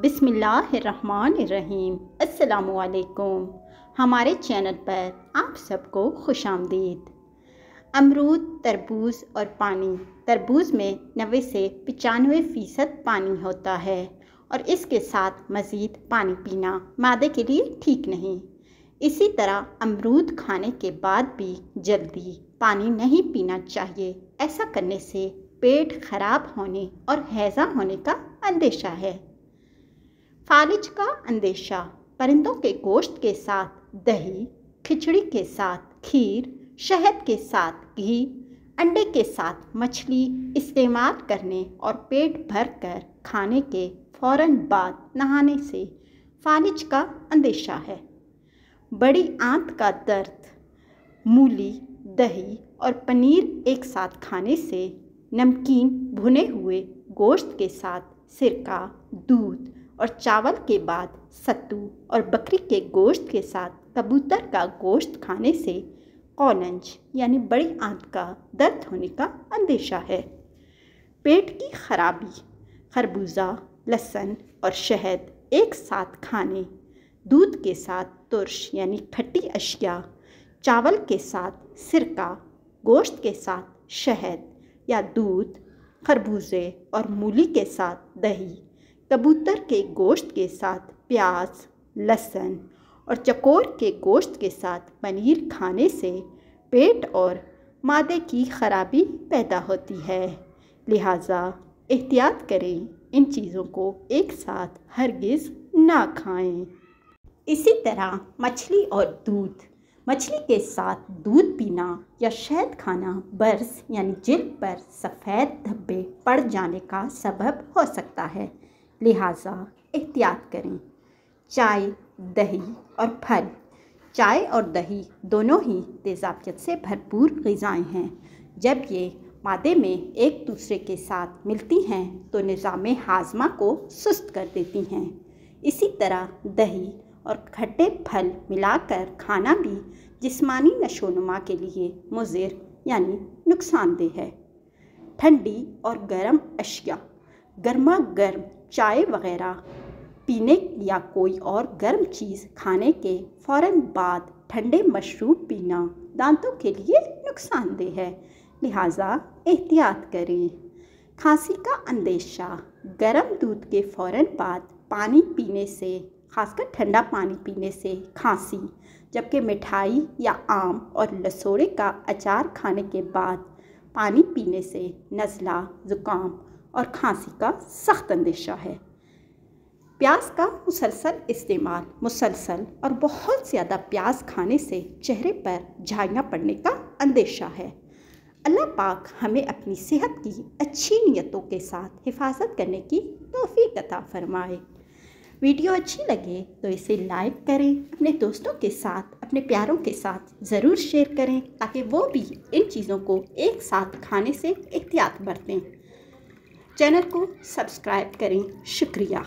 बिस्मिल्लाहिर्रहमानिर्रहीम। अस्सलामुअलैकुम। हमारे चैनल पर आप सबको खुशामदीद। अमरूद, तरबूज और पानी। तरबूज में 90 से 95% पानी होता है और इसके साथ मज़ीद पानी पीना मादे के लिए ठीक नहीं। इसी तरह अमरूद खाने के बाद भी जल्दी पानी नहीं पीना चाहिए। ऐसा करने से पेट खराब होने और हैज़ा होने का अंदेशा है। फालिज का अंदेशा। परिंदों के गोश्त के साथ दही, खिचड़ी के साथ खीर, शहद के साथ घी, अंडे के साथ मछली इस्तेमाल करने और पेट भर कर खाने के फ़ौरन बाद नहाने से फालिज का अंदेशा है। बड़ी आंत का दर्द। मूली, दही और पनीर एक साथ खाने से, नमकीन भुने हुए गोश्त के साथ सिरका, दूध और चावल के बाद सत्तू और बकरी के गोश्त के साथ कबूतर का गोश्त खाने से कॉलंज यानी बड़ी आंत का दर्द होने का अंदेशा है। पेट की खराबी। खरबूजा, लहसुन और शहद एक साथ खाने, दूध के साथ तुर्श यानी खट्टी अशिया, चावल के साथ सिरका, गोश्त के साथ शहद या दूध, खरबूजे और मूली के साथ दही, कबूतर के गोश्त के साथ प्याज, लहसुन और चकोर के गोश्त के साथ पनीर खाने से पेट और मादे की खराबी पैदा होती है। लिहाजा एहतियात करें, इन चीज़ों को एक साथ हरगिज़ ना खाएं। इसी तरह मछली और दूध। मछली के साथ दूध पीना या शहद खाना बर्स यानी जिल्द पर सफ़ेद धब्बे पड़ जाने का सबब हो सकता है। लिहाजा एहतियात करें। चाय, दही और फल। चाय और दही दोनों ही तेज़ाबियत से भरपूर ग़िज़ाएँ हैं। जब ये मादे में एक दूसरे के साथ मिलती हैं तो निज़ाम हाज़मा को सुस्त कर देती हैं। इसी तरह दही और खट्टे फल मिलाकर खाना भी जिस्मानी नशोनुमा के लिए मुज़िर यानी नुकसानदेह है। ठंडी और गर्म अशिया। गर्मा गर्म चाय वग़ैरह पीने या कोई और गर्म चीज़ खाने के फ़ौरन बाद ठंडे मशरूब पीना दांतों के लिए नुकसानदेह है। लिहाजा एहतियात करें। खांसी का अंदेशा। गर्म दूध के फ़ौरन बाद पानी पीने से, खासकर ठंडा पानी पीने से खांसी, जबकि मिठाई या आम और लसोड़े का अचार खाने के बाद पानी पीने से नज़ला, ज़ुकाम और खांसी का सख्त अंदेशा है। प्याज का मुसलसल इस्तेमाल। मुसलसल और बहुत ज़्यादा प्याज खाने से चेहरे पर झाइयाँ पड़ने का अंदेशा है। अल्लाह पाक हमें अपनी सेहत की अच्छी नियतों के साथ हिफाजत करने की तौफीक अता फरमाए। वीडियो अच्छी लगे तो इसे लाइक करें, अपने दोस्तों के साथ, अपने प्यारों के साथ ज़रूर शेयर करें ताकि वो भी इन चीज़ों को एक साथ खाने से एहतियात बरतें। चैनल को सब्सक्राइब करें। शुक्रिया।